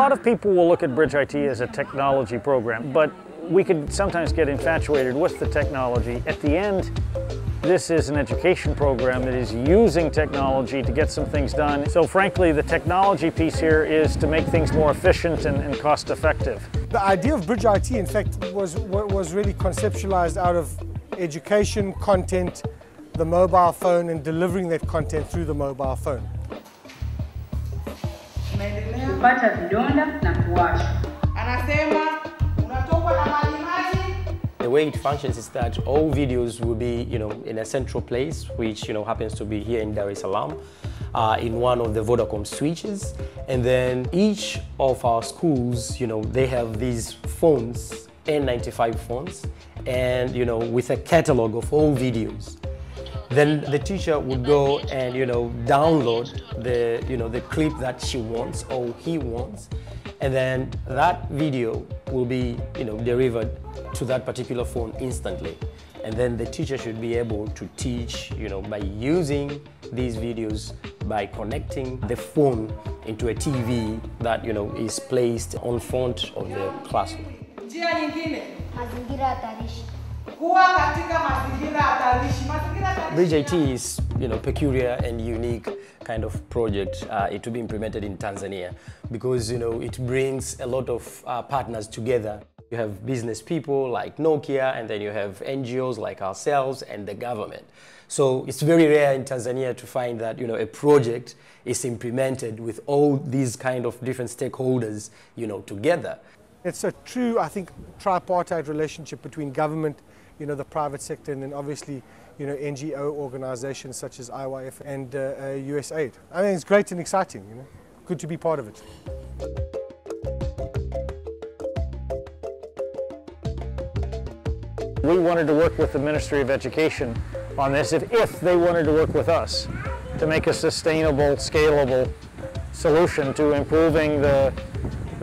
lot of people will look at Bridgeit as a technology program, but we could sometimes get infatuated with the technology. At the end, this is an education program that is using technology to get some things done. So frankly, the technology piece here is to make things more efficient and cost effective. The idea of Bridgeit, in fact, was really conceptualized out of education, content, the mobile phone, and delivering that content through the mobile phone. The way it functions is that all videos will be, in a central place, which, happens to be here in Dar es Salaam, in one of the Vodacom switches. And then each of our schools, they have these phones, N95 phones, and, with a catalog of all videos. Then the teacher would go and, download the clip that she wants or he wants. And then that video will be, delivered to that particular phone instantly. And then the teacher should be able to teach, by using these videos, by connecting the phone into a TV that, is placed on front of the classroom. Bridgeit is, peculiar and unique kind of project to be implemented in Tanzania because, it brings a lot of partners together. You have business people like Nokia, and then you have NGOs like ourselves and the government. So it's very rare in Tanzania to find that, a project is implemented with all these kind of different stakeholders, together. It's a true, I think, tripartite relationship between government, the private sector, and then obviously, NGO organizations such as IYF and USAID. I mean, it's great and exciting, Good to be part of it. We wanted to work with the Ministry of Education on this if they wanted to work with us to make a sustainable, scalable solution to improving the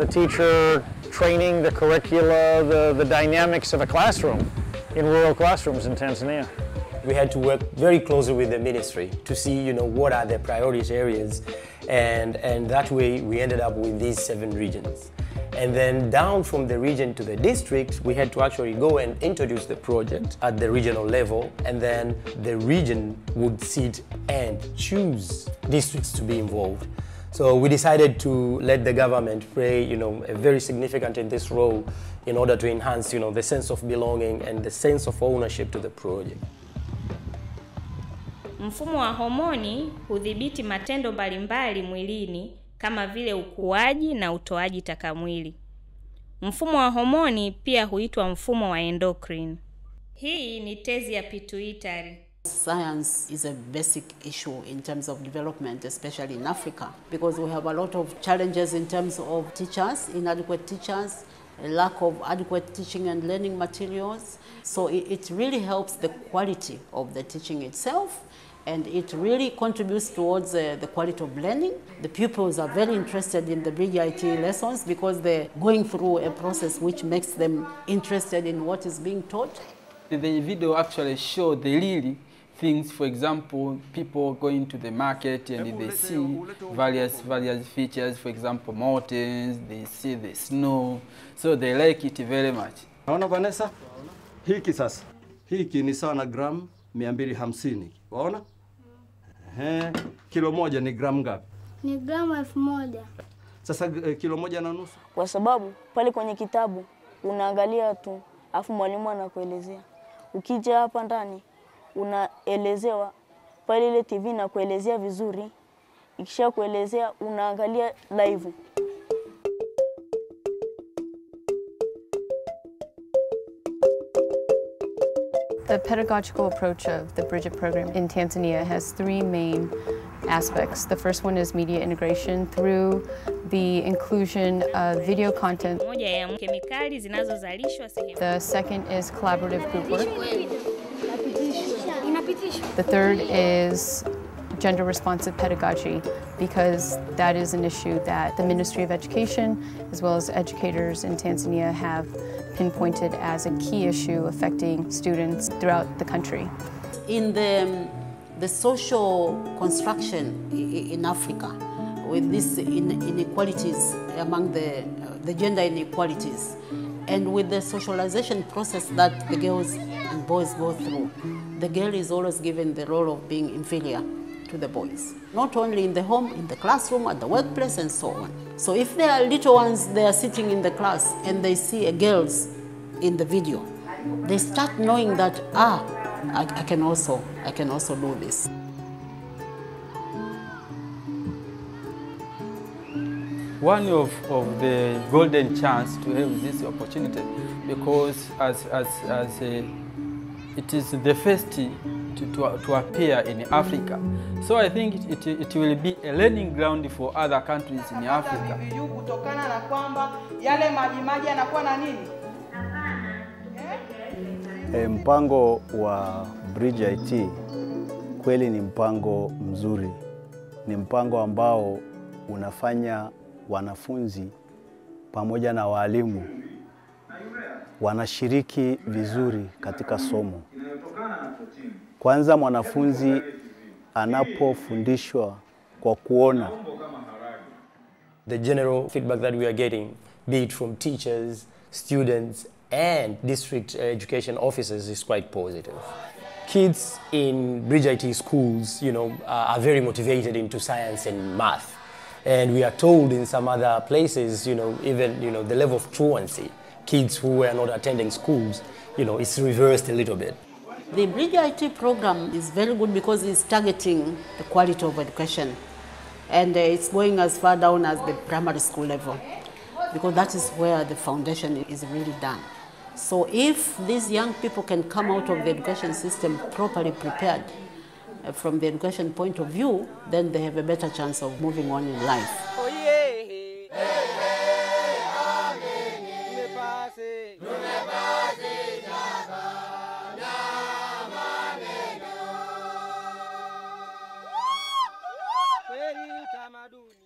teacher training, the curricula, the dynamics of a classroom in rural classrooms in Tanzania. We had to work very closely with the ministry to see, what are the priority areas, and that way we ended up with these 7 regions. And then down from the region to the district, we had to actually go and introduce the project at the regional level, and then the region would sit and choose districts to be involved. So we decided to let the government play, a very significant in this role in order to enhance, the sense of belonging and the sense of ownership to the project. Mfumo wa homoni hudhibiti matendo mbalimbali mwilini kama vile ukuaji na utoaji taka mwili. Mfumo wa homoni pia huitwa mfumo wa endocrine. Hii ni tezi ya pituitary. Science is a basic issue in terms of development, especially in Africa, because we have a lot of challenges in terms of teachers, inadequate teachers, a lack of adequate teaching and learning materials. So it really helps the quality of the teaching itself, and it really contributes towards the quality of learning. The pupils are very interested in the Bridgeit lessons because they're going through a process which makes them interested in what is being taught. The video actually show the really things. For example, people going to the market and they see various features, for example, mountains, they see the snow, so they like it very much. Naona Vanessa, hiki sasa. Hiki ni sawa na gramu 250. Waona? Kilo moja ni gramu ngapi? Ni gramu 1000. Sasa kilo moja na nusu. Kwa sababu pale kwenye kitabu unaangalia tu, afu mwalimu anakuelezea. Ukija hapa ndani unaelezewa, pale ile TV na kuelezea vizuri. Ikisha kuelezea unaangalia live. The pedagogical approach of the Bridgeit program in Tanzania has 3 main aspects. The first one is media integration through the inclusion of video content. The second is collaborative group work. The third is gender responsive pedagogy, because that is an issue that the Ministry of Education as well as educators in Tanzania have pinpointed as a key issue affecting students throughout the country. In the social construction in Africa, with these inequalities among the gender inequalities, and with the socialization process that the girls and boys go through. The girl is always given the role of being inferior to the boys, not only in the home, in the classroom, at the workplace, and so on. So if there are little ones, they are sitting in the class and they see a girls in the video, they start knowing that, I can also do this. One of the golden chance to have this opportunity, because it is the first to appear in Africa. So I think it will be a learning ground for other countries in Africa. Mpango wa Bridgeit kweli ni mpango mzuri. Ni mpango ambao unafanya wanafunzi pamoja na walimu wanashiriki vizuri katika somo. Kwanza mwanafunzi anapofundishwa kwa kuona. The general feedback that we are getting, be it from teachers, students, and district education officers, is quite positive. Kids in Bridgeit schools, are very motivated into science and math. And we are told in some other places, even, the level of truancy, kids who were not attending schools, it's reversed a little bit. The Bridgeit program is very good because it's targeting the quality of education. And it's going as far down as the primary school level, because that is where the foundation is really done. So if these young people can come out of the education system properly prepared from the education point of view, then they have a better chance of moving on in life. Kweli tamaduni,